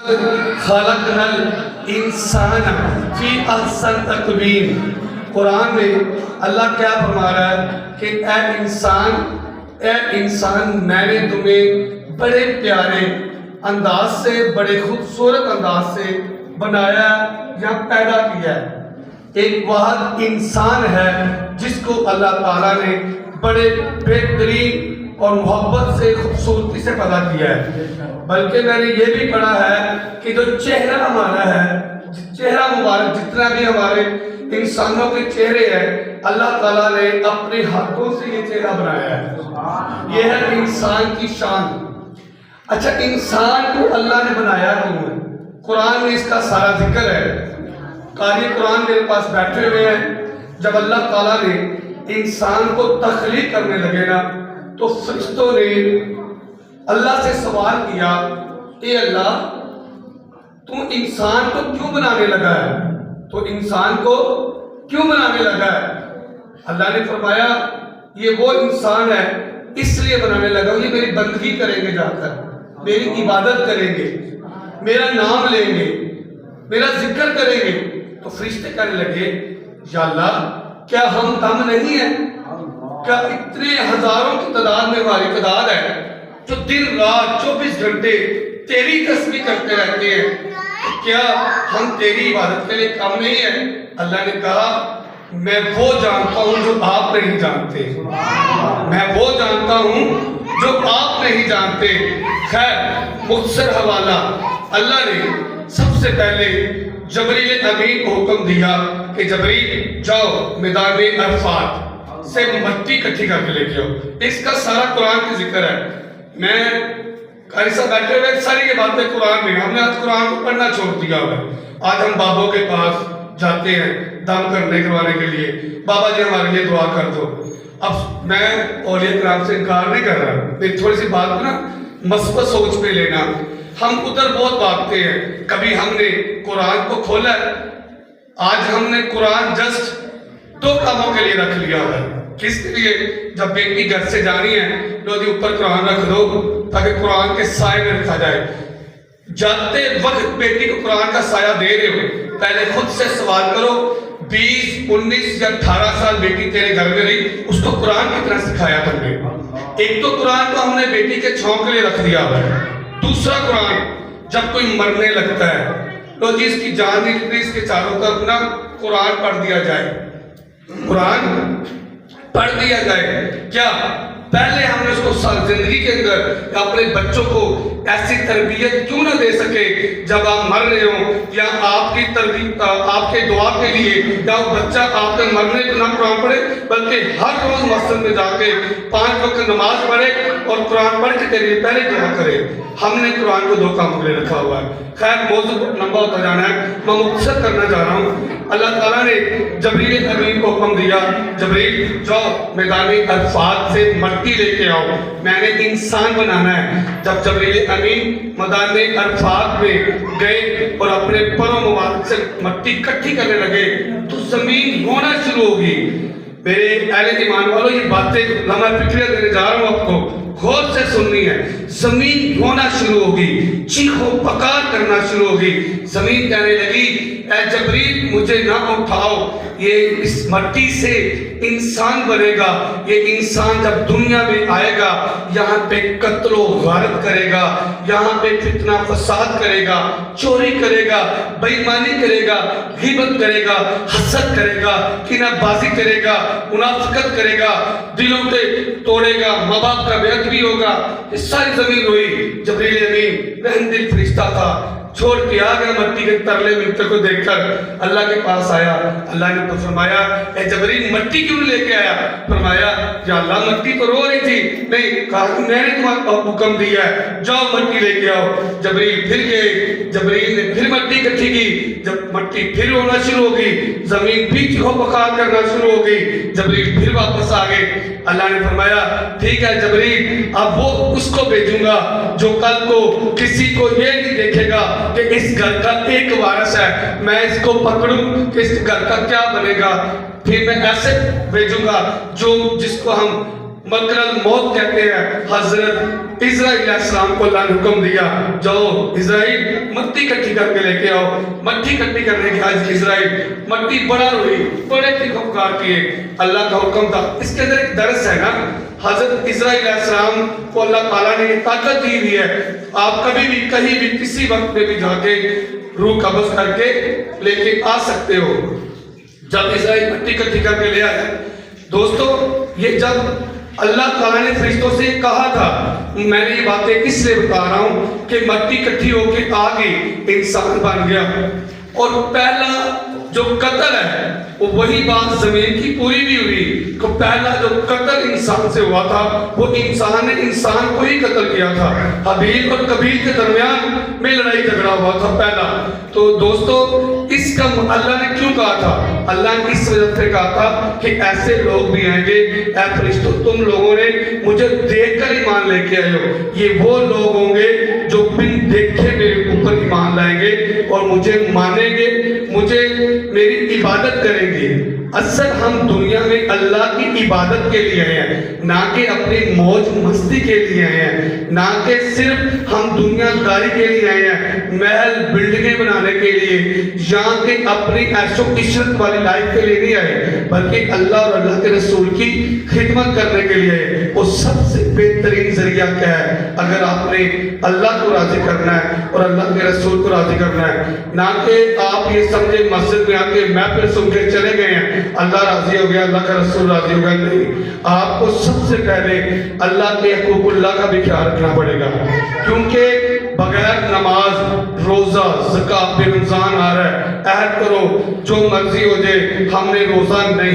خلقنا الانسان فی احسن تقویم. قرآن میں اللہ کیا فرما رہا ہے کہ اے انسان میں نے تمہیں بڑے پیارے انداز سے، بڑے خوبصورت انداز سے بنایا یا پیدا کیا ہے. ایک واحد انسان ہے جس کو اللہ تعالیٰ نے بڑے بہترین اور محبت سے، خوبصورتی سے پیدا کیا ہے. بلکہ میں نے یہ بھی پڑھا ہے کہ جو چہرہ ہمارا ہے، چہرہ مبارک، جتنا بھی ہمارے انسانوں کے چہرے ہیں، اللہ تعالیٰ نے اپنے ہاتھوں سے یہ چہرہ بنایا ہے. یہ ہے انسان کی شان. اچھا، انسان کو اللہ نے بنایا کیوں ہے؟ قرآن میں اس کا سارا ذکر ہے. قاری قرآن میرے پاس بیٹھے ہوئے ہیں. جب اللہ تعالیٰ نے انسان کو تخلیق کرنے لگے نا، تو فرشتوں نے اللہ سے سوال کیا، اے اللہ تو انسان کو کیوں بنانے لگا ہے؟ تو انسان کو کیوں بنانے لگا ہے؟ اللہ نے فرمایا یہ وہ انسان ہے اس لیے بنانے لگا، یہ میری بندگی کریں گے، جا کر میری عبادت کریں گے، میرا نام لیں گے، میرا ذکر کریں گے. تو فرشتے کہنے لگے، یا اللہ کیا ہم کم نہیں ہیں؟ کیا اتنے ہزاروں کی تعداد میں ہماری تعداد ہے جو دن رات 24 گھنٹے تیری تسبیح کرتے رہتے ہیں؟ کیا ہم تیری عبادت کے لیے کم نہیں ہیں؟ اللہ نے کہا میں وہ جانتا ہوں جو آپ نہیں جانتے، میں وہ جانتا ہوں جو آپ نہیں جانتے. خیر، مختصر حوالہ، اللہ نے سب سے پہلے جبریل امین کو حکم دیا کہ جبریل جاؤ میدان عرفات سے مٹی اکٹھی کر کے لے کے آؤ. اس کا سارا قرآن کی ذکر ہے. میں قاری صاحب بیٹھے ہوئے ساری یہ باتیں قرآن میں، ہم نے آج قرآن کو پڑھنا چھوڑ دیا ہوا ہے. آج ہم بابوں کے پاس جاتے ہیں دم کرنے کروانے کے لیے، بابا جی ہمارے لیے دعا کر دو. اب میں اولیاء کرام سے انکار نہیں کر رہا، میری تھوڑی سی بات کو نا مثبت سوچ پہ لینا. ہم ادھر بہت بھاگتے ہیں. کبھی ہم نے قرآن کو کھولا ہے؟ آج ہم نے قرآن جسٹ 2 کاموں کے لیے رکھ لیا ہے. کس لیے؟ جب بیٹی گھر سے جانی ہے، لو جی اوپر قرآن رکھ دو تاکہ قرآن کے سائے میں رکھا جائے. جاتے وقت بیٹی کو قرآن کا سایہ دے رہے ہو، پہلے خود سے سوال کرو 20 19 یا 18 سال بیٹی تیرے گھر میں رہی، اس کو قرآن کتنا سکھایا تم نے؟ ایک تو قرآن کو ہم نے بیٹی کے چھاؤں کے لیے رکھ دیا ہوا ہے. دوسرا قرآن جب کوئی مرنے لگتا ہے، لو جی اس کی جان نکلی، اس کے چاروں طرف نا قرآن پڑھ دیا جائے، قرآن پڑھ دیا جائے. کیا پہلے ہم نے اس کو زندگی کے اندر اپنے بچوں کو ایسی تربیت کیوں نہ دے سکے جب آپ مر رہے ہوں، یا آپ کی تربیت آپ کے دعا کے لیے، یا وہ بچہ آپ کے مرنے کو نہ قرآن پڑھے بلکہ ہر روز مسجد میں جا کے 5 وقت نماز پڑھے اور قرآن پڑھ کے تیرے پہلے دعا کرے. ہم نے قرآن کو 2 کاموں کے لیے رکھا ہوا ہے. خیر، موضوع لمبا ہوتا جانا ہے، میں مختصر کرنا چاہ رہا ہوں. اللہ تعالیٰ نے جبریل امین کو حکم دیا، جبریل جاؤ میدان عرفات سے مٹی لے کے آؤ، میں نے انسان بنانا ہے. جب جبریل امین میدان عرفات میں گئے اور اپنے پروں مبارک سے مٹی اکٹھی کرنے لگے تو زمین رونا شروع ہوگی. میرے اہل ایمان والوں، یہ باتیں لمحہ فکریہ دینے جا رہا ہوں آپ کو، غور سے سننی ہے. زمین رونا شروع ہوگی، چیخ و پکار کرنا شروع ہوگی. زمین کہنے لگی اے جبریل مجھے نہ اٹھاؤ، یہ اس مٹی سے انسان بنے گا. یہ انسان جب دنیا میں آئے گا یہاں پہ قتل و غارت کرے گا، یہاں پہ فتنہ فساد کرے گا، چوری کرے گا، بے ایمانی کرے گا، غیبت کرے گا، حسد کرے گا، کینہ بازی کرے گا، منافقت کرے گا، دلوں کے توڑے گا، ماں باپ کا بے ادبی ہوگا. یہ ساری زمین روئی. جبریل امین رحم دل فرشتہ تھا، چھوڑ کے آ گیا مٹی کے ترلے ملتے کو دیکھ کر اللہ کے پاس آیا. اللہ نے تو فرمایا اے جبریل مٹی کیوں لے کے آیا؟ فرمایا یا اللہ مٹی تو رو رہی تھی. نہیں، کہا میں نے تمہیں حکم دیا ہے جاؤ مٹی لے کے آؤ. جبریل پھر گئے، جبریل نے پھر مٹی اکٹھی کی. جب مٹی پھر رونا شروع ہو گئی، زمین بھی چیخو پکار کرنا شروع ہو گئی. جبریل پھر واپس آ گئے. اللہ نے فرمایا ٹھیک ہے جبریل، اب وہ اس کو بھیجوں گا جو کل کو کسی کو یہ نہیں دیکھے گا کہ اس گھر کا ایک وارث ہے. میں اس کو پکڑوں کہ اس گھر کا کیا بنے گا. پھر میں ایسے بھیجوں گا جس کو ہم ملک الموت کہتے ہیں، حضرت اسرائیل علیہ السلام کو اللہ نے حکم دیا جاؤ اسرائیل مٹی کٹھی کر کے لے کے آؤ. مٹی کٹھی کرنے کے آج اسرائیل مٹی بڑا روئی، بڑے خفگار کیے، اللہ کا حکم تھا. اس کے اندر ایک درس ہے نا، حضرت اسرائیل علیہ السلام کو اللہ تعالیٰ نے یہ طاقت دی ہوئی ہے، آپ کبھی بھی کہیں بھی کسی وقت میں بھی جا کے روح قبض کر کے لے کے آ سکتے ہو. جب اسرائیل مٹی کٹھی کر کے لے آیا دوستو، یہ جب اللہ تعالیٰ نے فرشتوں سے کہا تھا، میں نے یہ باتیں اس لیے بتا رہا ہوں کہ مٹی کٹھی ہو کے آگے انسان بن گیا. اور پہلا جو قتل ہے وہ وہی بات زمین کی پوری بھی ہوئی کہ پہلا جو قتل انسان سے ہوا تھا وہ انسان نے انسان کو ہی قتل کیا تھا. حابیل اور قابیل کے درمیان میں لڑائی جھگڑا ہوا تھا پہلا. تو دوستو اس کا اللہ نے کیوں کہا تھا؟ اللہ نے اس وجہ سے کہا تھا کہ ایسے لوگ بھی آئیں گے، اے فرشتوں تم لوگوں نے مجھے دیکھ کر ایمان لے کے آئے ہو، یہ وہ لوگ ہوں گے جو بن دیکھے میرے اوپر ایمان لائیں گے اور مجھے مانیں گے، مجھے میری عبادت کریں گے. اصل ہم دنیا میں اللہ کی عبادت کے لیے آئے ہیں، نہ کہ اپنی موج مستی کے لیے آئے ہیں، نہ کہ صرف ہم دنیا داری کے لیے آئے ہیں، محل بلڈنگیں بنانے کے لیے، یا کہ اپنی عیش و عشرت والی لائف کے لیے نہیں آئے، بلکہ اللہ اور اللہ کے رسول کی خدمت کرنے کے لیے آئے. وہ سب سے بہترین ذریعہ کیا ہے؟ اگر آپ نے اللہ کو راضی کرنا ہے اور اللہ کے رسول کو راضی کرنا ہے، نہ کہ آپ یہ سمجھے مسجد میں آ کے محفل سن کے چلے گئے ہیں اللہ راضی ہو گیا، اللہ کا رسول راضی ہو گیا. نہیں، آپ کو سب سے پہلے اللہ کے حقوق اللہ کا بھی خیال رکھنا پڑے گا، کیونکہ بغیر نماز، روزہ، زکوٰۃ، رمضان آ رہا ہے، عہد کرو جو مرضی ہو جائے ہم نے روزہ نہیں